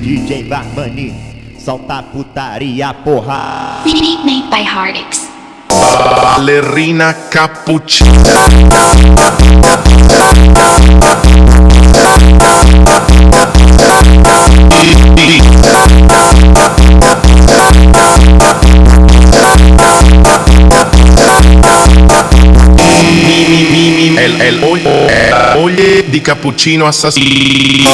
DJ Barmani, solta a putaria, porra. Made by Hardix. Ballerina cappuccina. Moglie di cappuccino assassino.